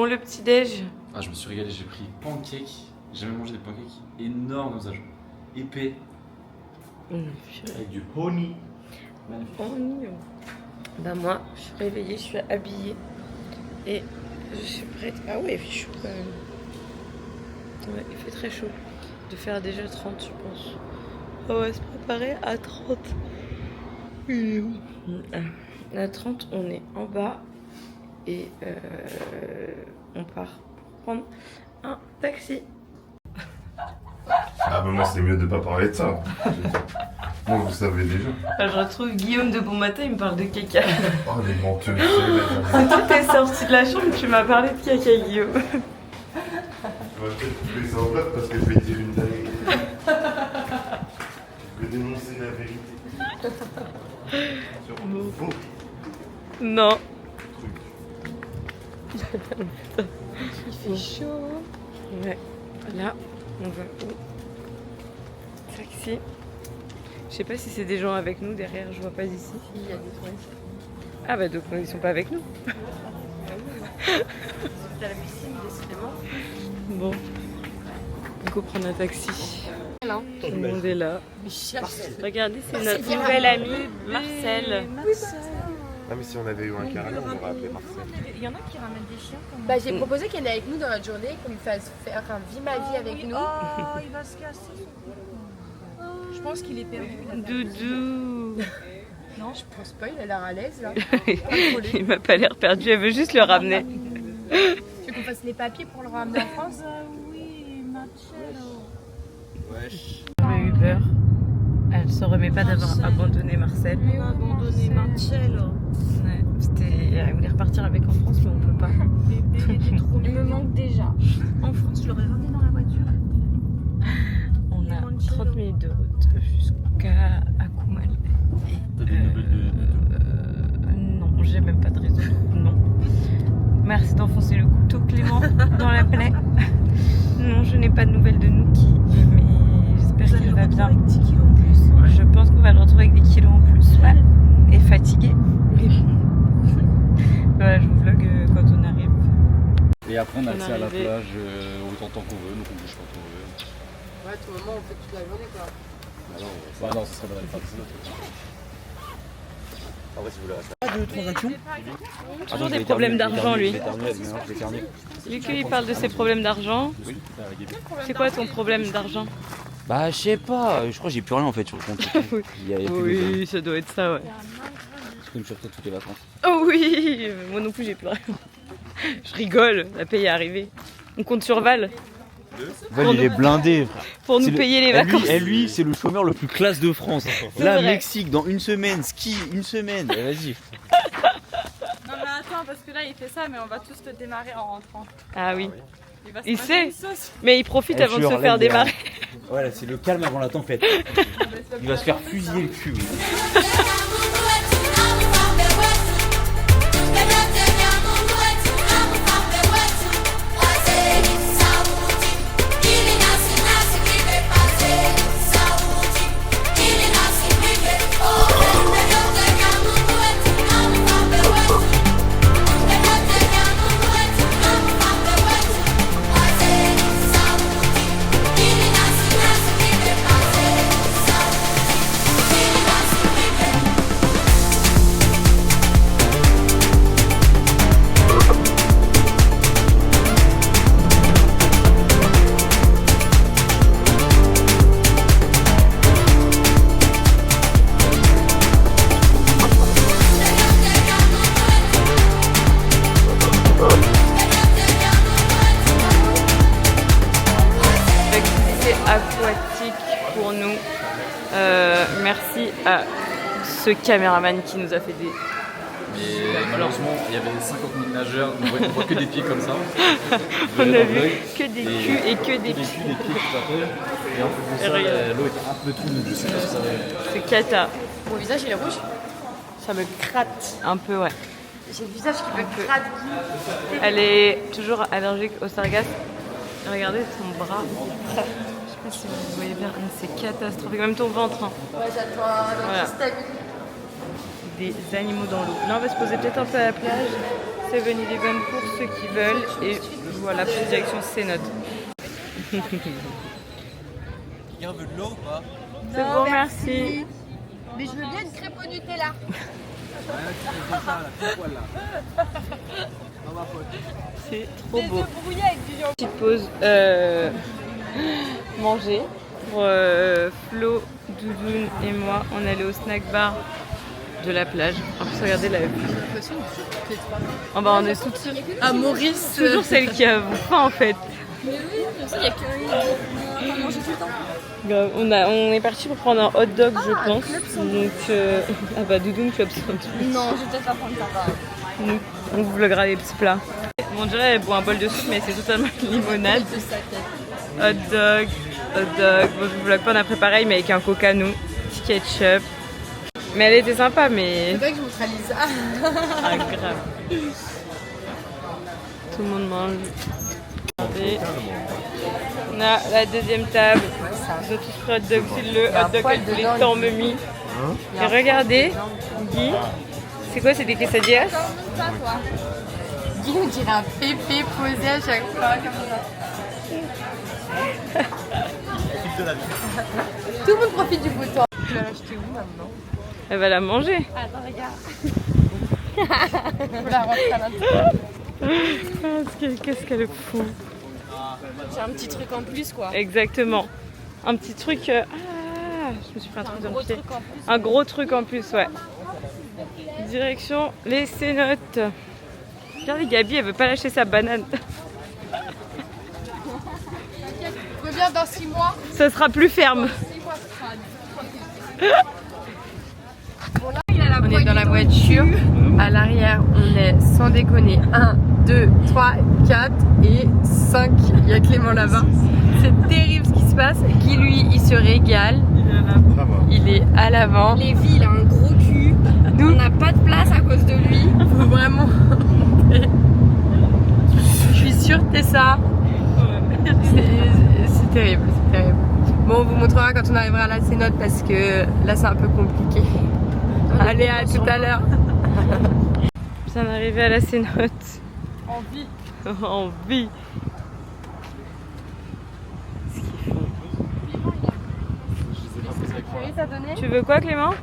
bon le petit-déj? Ah, je me suis régalé, j'ai pris pancakes. J'ai jamais mangé des pancakes énormes comme ça, genre épais. Avec du honey. Magnifique. Honey. Bah moi, je suis réveillée, je suis habillée. Et je suis prête. Ah ouais, il fait chaud quand même. Ouais, il fait très chaud. De faire déjà 30, je pense. On va se préparer à 30. Il est où? À 30, on est en bas. Et on part prendre un taxi. Ah bah moi c'est mieux de pas parler de ça. Moi vous savez déjà. Je retrouve Guillaume de Bon Matin, il me parle de caca. Oh les menteuses. Toi t'es sorti de la chambre et tu m'as parlé de caca, Guillaume. Je vais peut-être couper ça en plat parce que je vais dire une dinguerie. Je vais dénoncer la vérité. Sur vos Non. trucs. Il fait chaud. Ouais. Là, on va où? Taxi. Je sais pas si c'est des gens avec nous derrière, je vois pas d'ici. Il y a des touristes. Ah bah donc ils sont pas avec nous. C'est à la piscine, décidément. Bon. Du coup, prendre un taxi. Là. Tout le monde est là. Regardez, c'est notre Marcel. nouvel ami, Marcel. Ah mais si on avait eu un carré on aurait appelé Marcel. Il y en a qui ramènent des chiens quand même. Bah, j'ai proposé qu'elle vienne avec nous dans notre journée, qu'on lui fasse faire un vie ma vie avec nous. Oh, il va se casser. Je pense qu'il est perdu. Doudou. Non, je pense pas, il a l'air à l'aise là. Il m'a pas l'air perdu, elle veut juste le ramener. Tu veux qu'on fasse les papiers pour le ramener en France? Oui, Marcello. Le Uber, elle se remet pas d'avoir abandonné Marcel. On a abandonné Marcello. Ouais, elle voulait repartir avec en France, mais on peut pas. Bébé, il était trop Il me manque déjà. En France, je l'aurais ramené dans la voiture. On a 30 minutes de route jusqu'à Akumal. T'as des nouvelles de Non, j'ai même pas de réseau. Non. Merci d'enfoncer le couteau, Clément, dans la plaie. Non, je n'ai pas de nouvelles de Nouki, mais j'espère qu'il va bien. Avec 10 kilos en plus. Je pense qu'on va le retrouver avec des kilos en plus. Ouais. Et fatigué. Voilà, je vous vlog quand on arrive. Et après on a On accès à la arrivait. plage autant de temps qu'on veut, donc on bouge quand on veut. Ouais, à tout moment, on fait toute la journée quoi. Bah non, ça serait pas d'aller faire des autres. En vrai, si vous voulez rester. Pas de transactions. Toujours des problèmes d'argent, lui. Vu qu'il parle de ses problèmes d'argent, c'est quoi ton problème d'argent? Bah je sais pas, je crois que j'ai plus rien en fait sur le compte. Il y a plus de Oui, ça doit être ça, ouais. Je peux me chercher toutes les vacances. Oh oui, moi non plus j'ai plus rien. Je rigole, la paye est arrivée. On compte sur Val Val il est blindé frère. pour nous C'est le- payer les Eh, vacances. lui c'est le chômeur le plus classe de France. Là vrai. Mexique dans une semaine, ski une semaine, vas-y. Non mais attends, parce que là il fait ça, mais on va tous te démarrer en rentrant. Ah oui, Il va se il passer sait, une sauce. mais il profite Eh, avant de je se suis faire relève, démarrer. Voilà, c'est le calme avant la tempête. Il va se faire fusiller le cul. Oui. Activité aquatique pour nous. Merci à ce caméraman qui nous a fait des... Mais malheureusement, il y avait 50 000 nageurs, on voit que des pieds comme ça. On a vu que des culs et que des des pieds. culs, des pieds tout à fait. Et en plus de ça, regarde. l'eau était un peu trop mouille, je sais pas si ça va. C'est cata. Mon visage il est rouge. Ça me gratte un peu, ouais. J'ai le visage qui me gratte. Elle est toujours allergique au sargasse. Regardez son bras. Je sais pas si vous voyez bien, mais c'est catastrophique. Même ton ventre. Hein. Ouais, j'attends un Voilà. petit stable. Des animaux dans l'eau. Là, on va se poser peut-être un peu à la plage. 7-Eleven pour ceux qui veulent. Et voilà, pour direction Cénote. Quelqu'un veut de l'eau ou pas? C'est bon, merci. Mais je veux bien une crêpe au Nutella. C'est trop beau. Brouillé avec du yaourt. Petite pause manger pour Flo, Doudoune et moi. On allait au snack bar de la plage. En plus, regardez la vue. Oh bah, on est toutes À Maurice. toujours celle qui a faim en fait. Mais oui, il y a que manger tout le temps. Grave. On est parti pour prendre un hot dog, je pense. Donc, ah bah Doudoune Club Sandwich. Non, je vais peut-être pas prendre ça. Nous, on vous vloguera les petits plats. On dirait elle boit un bol de soupe, mais c'est totalement une limonade. Hot dog. Bon, je vous vlog pas, on a pris pareil, mais avec un coca, nous. Petit ketchup. Mais elle était sympa, mais. C'est vrai que je vous trahis ça. Ah, grave. Tout le monde mange. Et on a la deuxième table. Ils ont tous pris hot dog, c'est le hot dog qu'elle voulait tant me mis. Et regardez, Guy, c'est quoi, c'est des quesadillas? Guy on dirait un pépé posé à chaque fois comme ça. Tout le monde profite du beau temps. Tu vas l'acheter où maintenant? Elle va la manger. Attends, regarde. Faut la rentrer à l'intérieur. Qu'est-ce qu'elle est fou. C'est un petit truc en plus quoi. Exactement. Un petit truc. Ah, je me suis pris un truc dans le pied. Un gros truc en plus, ouais. Direction les Cénotes. Regardez, Gabi, elle veut pas lâcher sa banane. Reviens dans 6 mois. Ça sera plus ferme. 6 mois, ce sera. Bon, là, on est dans la voiture. À l'arrière, on est sans déconner 1, 2, 3, 4 et 5. Il y a Clément là-bas. C'est terrible ce qui se passe. Guy, lui, il se régale. Il est à l'avant. Lévi, il a un gros cul. Nous, on n'a pas de place à cause de lui. Faut vraiment. Je suis sûre que c'est ça. C'est terrible, c'est terrible. Bon, on vous montrera quand on arrivera à la Cénote parce que là, c'est un peu compliqué. Allez, à tout à l'heure. Bien arrivé à la Cénote. En vie. En vie. Chérie, t'as donné? Tu veux quoi, Clément?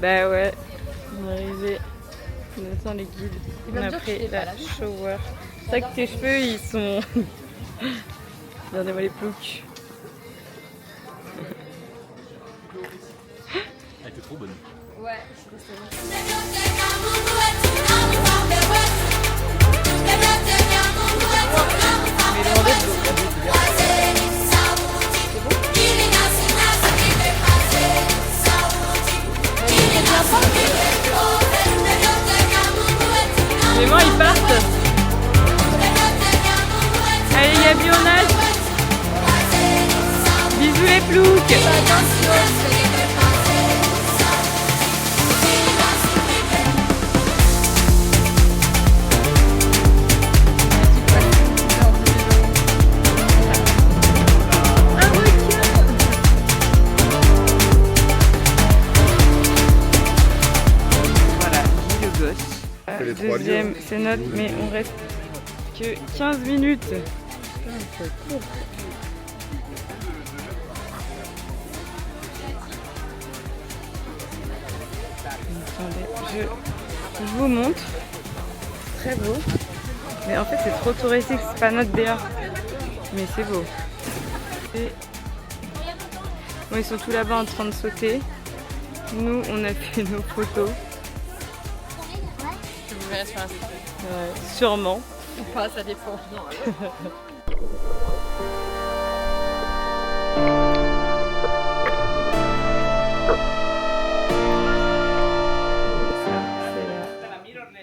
Bah ouais, on est arrivé. On attend les guides. On a pris la shower. C'est vrai que tes cheveux, ils sont. Regardez-moi les ploucs. Elle était trop bonne. Ouais, Clément, ils partent. Allez, Gabi, on nage. Bisous les ploucs. Deuxième Cénote, mais on reste que 15 minutes. Attendez, je vous montre. Très beau. Mais en fait, c'est trop touristique, c'est pas notre DA. Mais c'est beau. Et... Bon, ils sont tous là-bas en train de sauter. Nous, on a fait nos photos. Vous verrez sur Insta. Ouais, sûrement. Ou pas, ça dépend.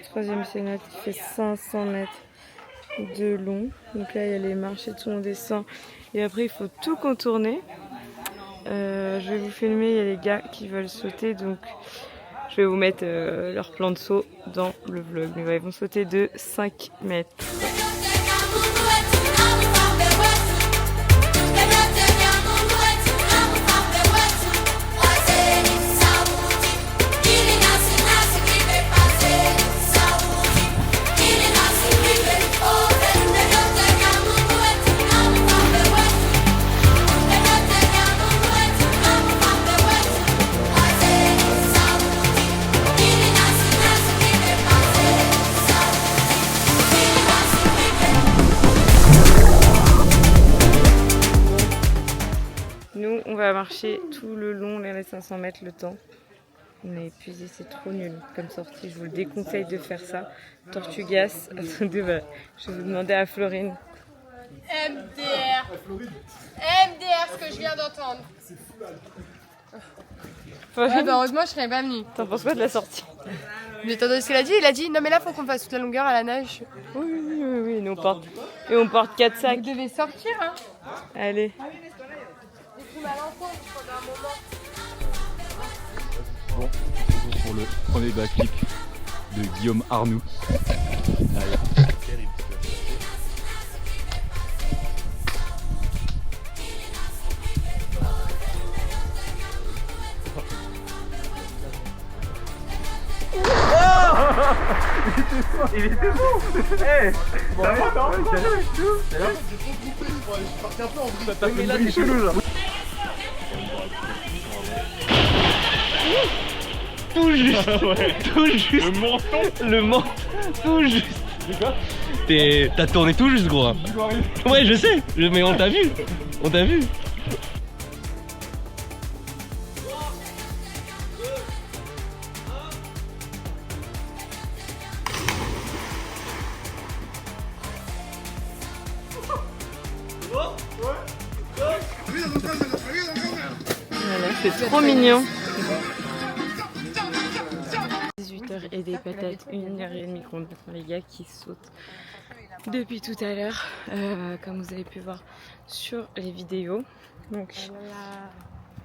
Troisième Cénote qui fait 500 mètres de long. Donc là, il y a les marchés, tout on descend. Et après, il faut tout contourner. Je vais vous filmer, il y a les gars qui veulent sauter. Donc, je vais vous mettre leur plan de saut dans le vlog. Mais ouais, ils vont sauter de 5 mètres. nous, on va marcher tout le long, les 500 mètres le temps. On est épuisé, c'est trop nul comme sortie. Je vous le déconseille de faire ça. Tortugas, attendez, voilà. Je vais vous demander à Florine. MDR. MDR, ce que je viens d'entendre. Ouais, bah heureusement, je serais pas venue. T'en penses quoi de la sortie? Mais attendez ce qu'elle a dit. Il a dit non, mais là, faut qu'on fasse toute la longueur à la nage. Oui, nous, on porte 4 sacs. Vous devez sortir, hein. Allez. Bon, pour le premier backflip de Guillaume Arnoux. Il était bon. Eh, ça va, t'en Tout juste, tout juste. Le menton, tout juste. T'as tourné tout juste, gros. Ouais, je sais, mais on t'a vu. On t'a vu. Voilà, c'est trop mignon. 18h et des patates, 1h30 qu'on attend les gars qui sautent depuis tout à l'heure, comme vous avez pu voir sur les vidéos. Donc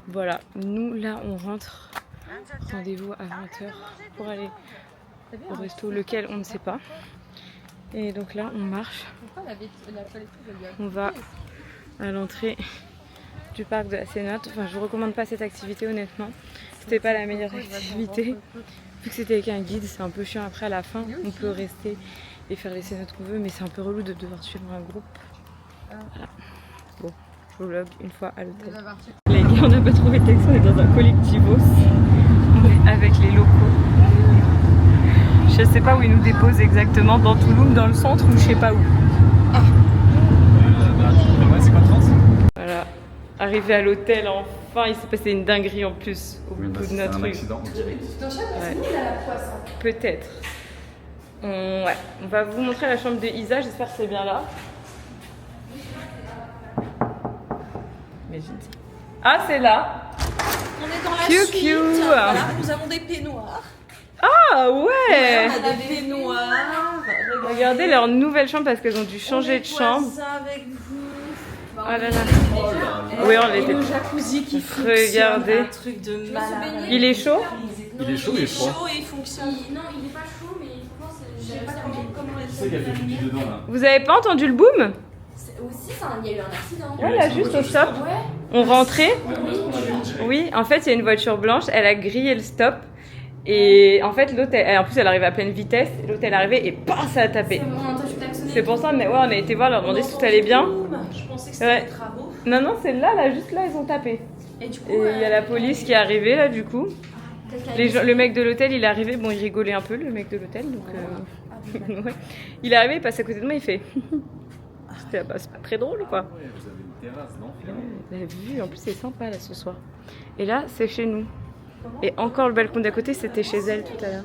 voilà, nous là on rentre, rendez-vous à 20h pour aller au resto, lequel on ne sait pas. Et donc là on marche, on va à l'entrée du parc de la Cénote. Enfin, je vous recommande pas cette activité honnêtement, c'était pas la meilleure activité. Vu que c'était avec un guide, c'est un peu chiant après à la fin. On peut rester et faire les cénotes qu'on veut, mais c'est un peu relou de devoir suivre un groupe. Voilà. Bon, je vlog une fois à l'hôtel. Les gars, on n'a pas trouvé de taxi, on est dans un collectivos. On est avec les locaux. Je sais pas où ils nous déposent exactement, dans Toulouse, dans le centre ou je sais pas où. Voilà, arrivé à l'hôtel enfin, il s'est passé une dinguerie en plus au bout de notre rue. Ouais. Peut-être. Ouais. On va vous montrer la chambre de Isa, j'espère que c'est bien là. Mais je dis... Ah, c'est là. On est dans la Cute, suite. cute. Voilà, nous avons des peignoirs. Ah ouais, On a des peignoirs. Regardez leur nouvelle chambre parce qu'elles ont dû changer de chambre. Ça avec vous. Oh là là. Oui, on l'était. Le jacuzzi qui fonctionne. Regardez. Un truc de malade. Il est chaud? Il est chaud, il est froid. chaud et il fonctionne. Non, il est pas chaud, mais franchement, je sais pas comment Tu sais qu'il y a fait pipi dedans là. Vous avez pas entendu le boom? Aussi, il y a eu un accident. Ouais, là, juste au stop. Ouais. On rentrait. Oui, en fait, il y a une voiture blanche, elle a grillé le stop. Et en fait, l'autre, en plus, elle arrivait à pleine vitesse. L'autre, elle est arrivée et bam, ça a tapé. C'est pour ça, mais ouais, on a été voir, leur demander si tout allait bien. Je pensais que c'était des travaux. Non, non, c'est là, juste là, ils ont tapé. Et du coup, Et il y a la police qui est arrivée, là, du coup. Le mec de l'hôtel, il est arrivé, bon, il rigolait un peu, le mec de l'hôtel, donc... ouais. Il est arrivé, il passe à côté de moi, il fait... C'est pas très drôle, quoi. Ouais, vous avez une terrasse, non? Vous avez vu, en plus, c'est sympa, là, ce soir. Et là, c'est chez nous. Et encore le balcon d'à côté, c'était chez elle tout à l'heure.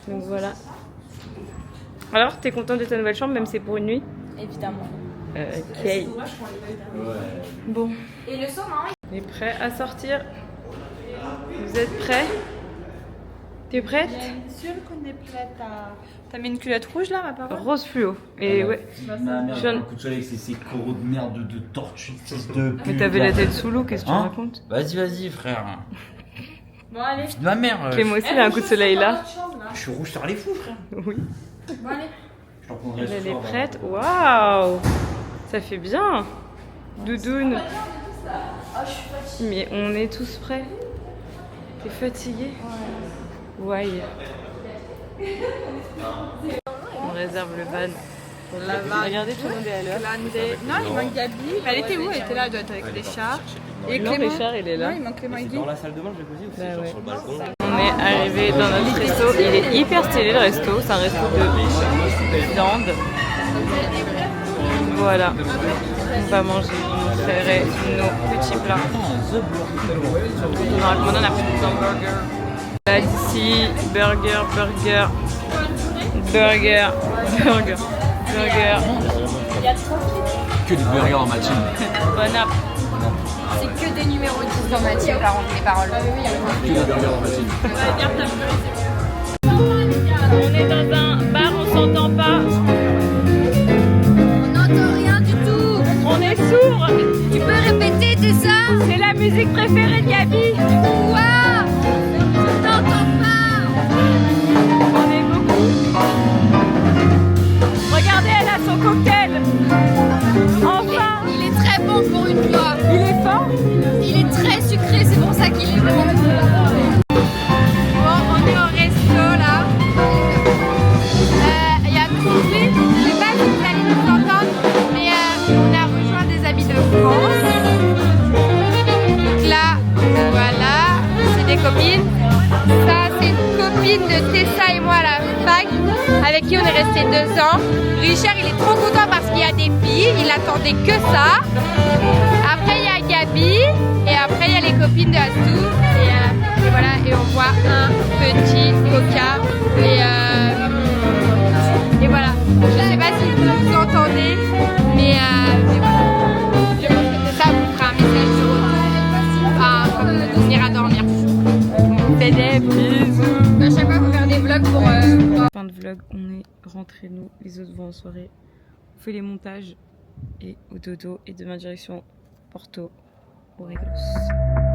Donc voilà. Alors, t'es contente de ta nouvelle chambre, même si c'est pour une nuit? évidemment. Ok. Bon. Et le soir, maman, On est prêt à sortir. Vous êtes prêts? T'es prête? Bien sûr qu'on est prête à... T'as mis une culotte rouge là, ma parole? Rose fluo. Et ouais. Ma mère, Je viens- un coup de soleil avec ces coraux de merde de tortue, fils de pute. Mais t'avais la tête sous l'eau, qu'est-ce que tu Hein racontes? Vas-y, frère. Bon, allez. Fille de ma mère. Ok, moi aussi, il a un coup de soleil là. Je suis rouge sur les fous, frère. Oui. bon, allez. Je t'en prendrai ce Elle est soir, prête. Waouh! Ça fait bien. Doudoune. Mais on est tous prêts. T'es fatigué? Ouais. On réserve le van. Regardez, tout le monde est à l'heure. Non, il manque Gabi. Mais elle était où? Elle était là, elle doit être avec Richard. Et Non, Clément. Richard, il est là. Non, il manque Clément et Guy. Dans la salle de bain, j'ai posé ou c'est Bah genre ouais. sur le balcon? On est arrivé dans notre resto. Il est hyper stylé le resto. C'est un resto de viande. Voilà. On va manger, je vous montrerai nos petits plats. On aura commandé, on a pris des hamburgers. Là d'ici, burger. Que du burger en matching. Bon app. C'est que des numéros 10 dans ma team, par contre, les paroles. Que du burger en matching. On est dans un bar, on s'entend pas. On n'entend rien du tout. On est sourd. Tu peux répéter, c'est ça? C'est la musique préférée de Gabi. Quoi? Je t'entends pas. On est beaucoup. Regardez, elle a son cocktail. Enfin. Il est très bon pour une fois. Il est fort. Il est très sucré, c'est pour ça qu'il est bon. Bon, on est au resto là. Il y a Sophie, je sais pas si vous allez nous entendre, mais on a rejoint des amis de France. Donc là, voilà, c'est des copines. Ça, c'est une copine de Tessa et moi à la fac, avec qui on est resté 2 ans. Richard, il est trop content parce qu'il y a des filles, il attendait que ça. Après, il y a Gabi, et après, il y a les copines de Astou. Et voilà, et on boit un petit coca. Et voilà, je sais pas si vous entendez, mais voilà. Je pense que ça vous fera un message de retour. Enfin, quand on ira dormir. On fait des bisous. À chaque fois, il faut faire des vlogs pour... Fin de vlog, on est rentrés nous, les autres vont en soirée. On fait les montages et au dodo et demain direction Porto, au Régolos.